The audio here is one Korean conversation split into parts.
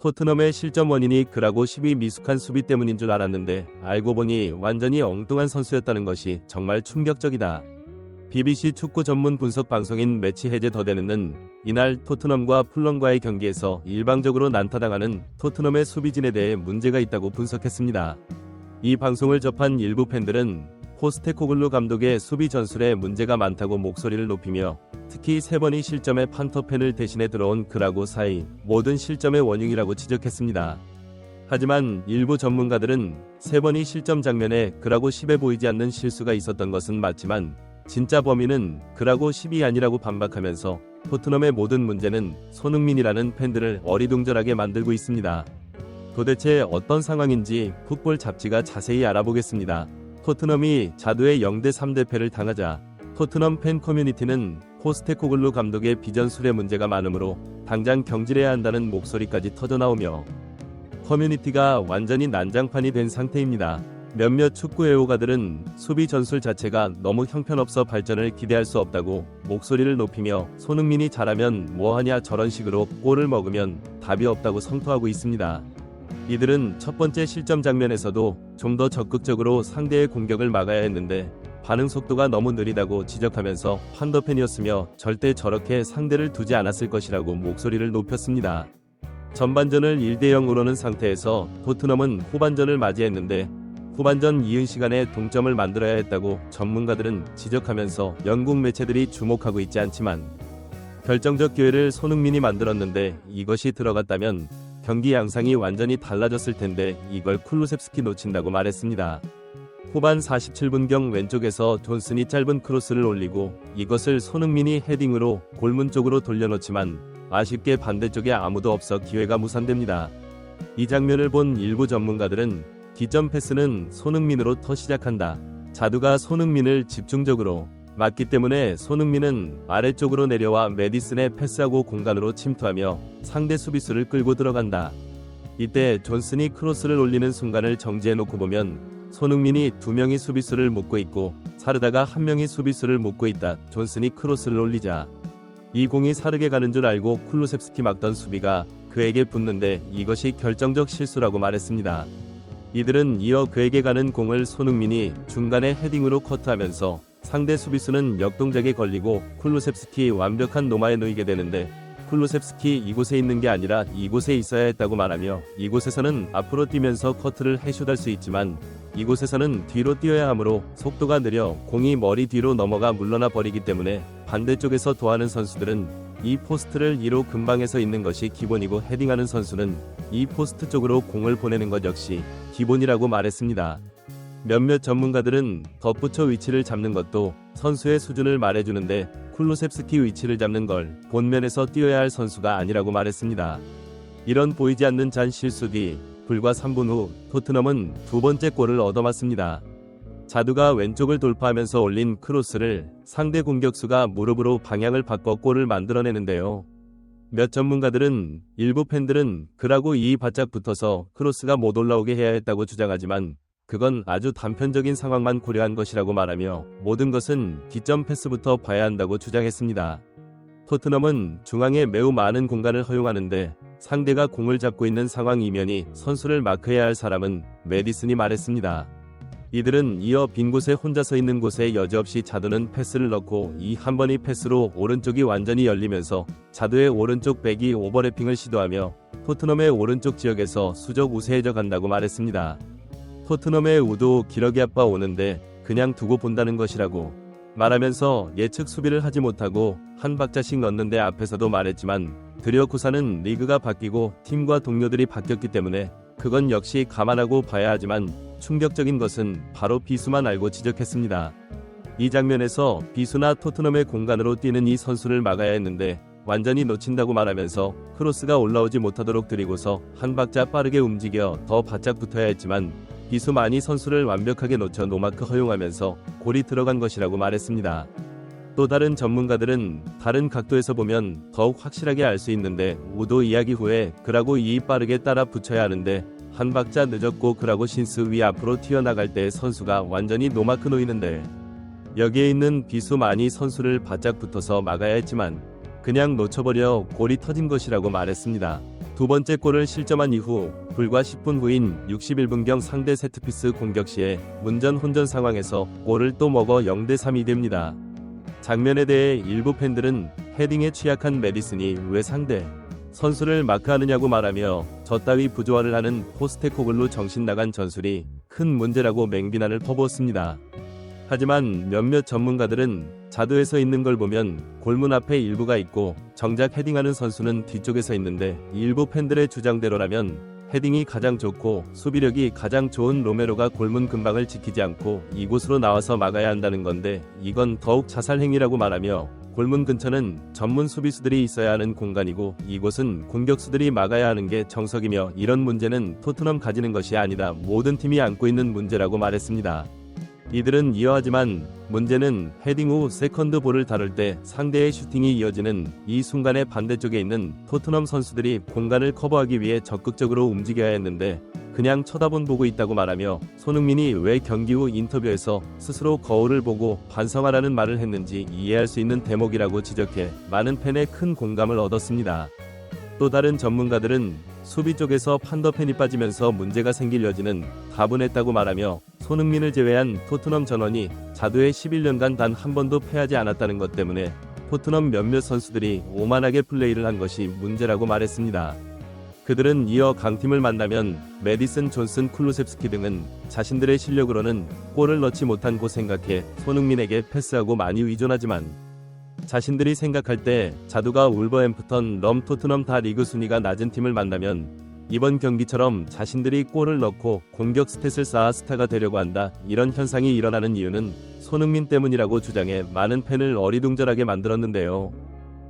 토트넘의 실점 원인이 그라고 12 미숙한 수비 때문인 줄 알았는데 알고 보니 완전히 엉뚱한 선수였다는 것이 정말 충격적이다. BBC 축구 전문 분석 방송인 매치 해제 더데는는 이날 토트넘과 풀럼과의 경기에서 일방적으로 난타당하는 토트넘의 수비진에 대해 문제가 있다고 분석했습니다. 이 방송을 접한 일부 팬들은 포스테코글루 감독의 수비 전술에 문제가 많다고 목소리를 높이며 특히 3번이 실점의 판터펜을 대신해 들어온 그라고 사이 모든 실점의 원흉이라고 지적했습니다. 하지만 일부 전문가들은 3번이 실점 장면에 그라고 10에 보이지 않는 실수가 있었던 것은 맞지만 진짜 범인은 그라고 10이 아니라고 반박하면서 토트넘의 모든 문제는 손흥민이라는 팬들을 어리둥절하게 만들고 있습니다. 도대체 어떤 상황인지 풋볼 잡지가 자세히 알아보겠습니다. 토트넘이 자두의 0대 3 패를 당하자 토트넘 팬 커뮤니티는 포스테코글루 감독의 비전술에 문제가 많으므로 당장 경질해야 한다는 목소리까지 터져나오며 커뮤니티가 완전히 난장판이 된 상태입니다. 몇몇 축구 애호가들은 수비 전술 자체가 너무 형편없어 발전을 기대할 수 없다고 목소리를 높이며 손흥민이 잘하면 뭐하냐 저런 식으로 골을 먹으면 답이 없다고 성토하고 있습니다. 이들은 첫 번째 실점 장면에서도 좀 더 적극적으로 상대의 공격을 막아야 했는데 반응 속도가 너무 느리다고 지적하면서 판더팬이었으며 절대 저렇게 상대를 두지 않았을 것이라고 목소리를 높였습니다. 전반전을 1대 0으로는 상태에서 토트넘은 후반전을 맞이했는데 후반전 이은 시간에 동점을 만들어야 했다고 전문가들은 지적하면서 영국 매체들이 주목하고 있지 않지만 결정적 기회를 손흥민이 만들었는데 이것이 들어갔다면 경기 양상이 완전히 달라졌을 텐데 이걸 쿨루셉스키 놓친다고 말했습니다. 후반 47분경 왼쪽에서 존슨이 짧은 크로스를 올리고 이것을 손흥민이 헤딩으로 골문 쪽으로 돌려놓지만 아쉽게 반대쪽에 아무도 없어 기회가 무산됩니다. 이 장면을 본 일부 전문가들은 기점 패스는 손흥민으로 시작한다. 자두가 손흥민을 집중적으로 맞기 때문에 손흥민은 아래쪽으로 내려와 메디슨에 패스하고 공간으로 침투하며 상대 수비수를 끌고 들어간다. 이때 존슨이 크로스를 올리는 순간을 정지해놓고 보면 손흥민이 2명이 수비수를 묶고 있고 사르다가 1명이 수비수를 묶고 있다. 존슨이 크로스를 올리자 이 공이 사르게 가는 줄 알고 쿨루셉스키 막던 수비가 그에게 붙는데 이것이 결정적 실수라고 말했습니다. 이들은 이어 그에게 가는 공을 손흥민이 중간에 헤딩으로 커트하면서 상대 수비수는 역동작에 걸리고 쿨루셉스키 완벽한 노마에 놓이게 되는데 쿨루셉스키 이곳에 있는 게 아니라 이곳에 있어야 했다고 말하며 이곳에서는 앞으로 뛰면서 커트를 해슛할 수 있지만 이곳에서는 뒤로 뛰어야 하므로 속도가 느려 공이 머리 뒤로 넘어가 물러나 버리기 때문에 반대쪽에서 도하는 선수들은 이 포스트를 2로 근방에서 있는 것이 기본이고 헤딩하는 선수는 이 포스트 쪽으로 공을 보내는 것 역시 기본이라고 말했습니다. 몇몇 전문가들은 덧붙여 위치를 잡는 것도 선수의 수준을 말해주는데 쿨루셉스키 위치를 잡는 걸 본면에서 뛰어야 할 선수가 아니라고 말했습니다. 이런 보이지 않는 잔 실수 뒤 불과 3분 후 토트넘은 두 번째 골을 얻어맞습니다. 자두가 왼쪽을 돌파하면서 올린 크로스를 상대 공격수가 무릎으로 방향을 바꿔 골을 만들어내는데요. 몇 전문가들은 일부 팬들은 그라고 이 바짝 붙어서 크로스가 못 올라오게 해야 했다고 주장하지만 그건 아주 단편적인 상황만 고려한 것이라고 말하며 모든 것은 기점 패스부터 봐야 한다고 주장했습니다. 토트넘은 중앙에 매우 많은 공간을 허용하는데 상대가 공을 잡고 있는 상황이면이 선수를 마크해야 할 사람은 메디슨이 말했습니다. 이들은 이어 빈 곳에 혼자 서 있는 곳에 여지없이 자두는 패스를 넣고 이 한 번의 패스로 오른쪽이 완전히 열리면서 자두의 오른쪽 백이 오버래핑을 시도하며 토트넘의 오른쪽 지역에서 수적 우세해져 간다고 말했습니다. 토트넘의 우도 기러기 아빠 오는데 그냥 두고 본다는 것이라고 말하면서 예측 수비를 하지 못하고 한 박자씩 넣는데 앞에서도 말했지만 드디어 구사는 리그가 바뀌고 팀과 동료들이 바뀌었기 때문에 그건 역시 감안하고 봐야 하지만 충격적인 것은 바로 비수만 알고 지적했습니다. 이 장면에서 비수나 토트넘의 공간으로 뛰는 이 선수를 막아야 했는데 완전히 놓친다고 말하면서 크로스가 올라오지 못하도록 들이고서 한 박자 빠르게 움직여 더 바짝 붙어야 했지만 비수만이 선수를 완벽하게 놓쳐 노마크 허용하면서 골이 들어간 것이라고 말했습니다. 또 다른 전문가들은 다른 각도에서 보면 더욱 확실하게 알 수 있는데 우도 이야기 후에 그라고 이 빠르게 따라 붙여야 하는데 한 박자 늦었고 그라고 신스 위 앞으로 튀어나갈 때 선수가 완전히 노마크 놓이는데 여기에 있는 비수만이 선수를 바짝 붙어서 막아야 했지만 그냥 놓쳐버려 골이 터진 것이라고 말했습니다. 두 번째 골을 실점한 이후 불과 10분 후인 61분경 상대 세트피스 공격 시에 문전 혼전 상황에서 골을 또 먹어 0대3이 됩니다. 장면에 대해 일부 팬들은 헤딩에 취약한 메디슨이 왜 상대 선수를 마크하느냐고 말하며 저 따위 부조화를 하는 포스테코글루 정신 나간 전술이 큰 문제라고 맹비난을 퍼부었습니다. 하지만 몇몇 전문가들은 자두에서 있는 걸 보면 골문 앞에 일부가 있고 정작 헤딩하는 선수는 뒤쪽에서 있는데 일부 팬들의 주장대로라면 헤딩이 가장 좋고 수비력이 가장 좋은 로메로가 골문 근방을 지키지 않고 이곳으로 나와서 막아야 한다는 건데 이건 더욱 자살행위라고 말하며 골문 근처는 전문 수비수들이 있어야 하는 공간이고 이곳은 공격수들이 막아야 하는 게 정석이며 이런 문제는 토트넘 가지는 것이 아니다. 모든 팀이 안고 있는 문제라고 말했습니다. 이들은 이어하지만 문제는 헤딩 후 세컨드 볼을 다룰 때 상대의 슈팅이 이어지는 이 순간의 반대쪽에 있는 토트넘 선수들이 공간을 커버하기 위해 적극적으로 움직여야 했는데 그냥 쳐다본 보고 있다고 말하며 손흥민이 왜 경기 후 인터뷰에서 스스로 거울을 보고 반성하라는 말을 했는지 이해할 수 있는 대목이라고 지적해 많은 팬의 큰 공감을 얻었습니다. 또 다른 전문가들은 수비 쪽에서 판더펜이 빠지면서 문제가 생길 여지는 다분했다고 말하며 손흥민을 제외한 토트넘 전원이 자두에 11년간 단 한 번도 패하지 않았다는 것 때문에 토트넘 몇몇 선수들이 오만하게 플레이를 한 것이 문제라고 말했습니다. 그들은 이어 강팀을 만나면 메디슨, 존슨, 쿨루셉스키 등은 자신들의 실력으로는 골을 넣지 못한고 생각해 손흥민에게 패스하고 많이 의존하지만 자신들이 생각할 때 자두가 울버햄프턴, 럼, 토트넘 다 리그 순위가 낮은 팀을 만나면 이번 경기처럼 자신들이 골을 넣고 공격 스탯을 쌓아 스타가 되려고 한다. 이런 현상이 일어나는 이유는 손흥민 때문이라고 주장해 많은 팬을 어리둥절하게 만들었는데요.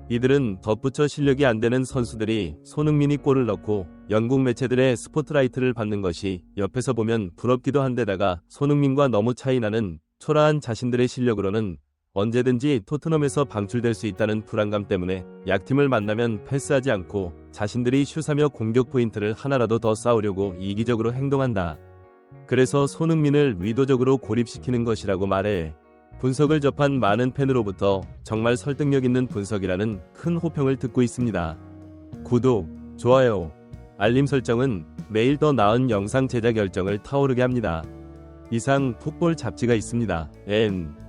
이들은 덧붙여 실력이 안 되는 선수들이 손흥민이 골을 넣고 영국 매체들의 스포트라이트를 받는 것이 옆에서 보면 부럽기도 한데다가 손흥민과 너무 차이나는 초라한 자신들의 실력으로는 언제든지 토트넘에서 방출될 수 있다는 불안감 때문에 약팀을 만나면 패스하지 않고 자신들이 슛하며 공격 포인트를 하나라도 더 쌓으려고 이기적으로 행동한다. 그래서 손흥민을 의도적으로 고립시키는 것이라고 말해 분석을 접한 많은 팬으로부터 정말 설득력 있는 분석이라는 큰 호평을 듣고 있습니다. 구독, 좋아요, 알림 설정은 매일 더 나은 영상 제작 열정을 타오르게 합니다. 이상 풋볼 잡지가 있습니다. N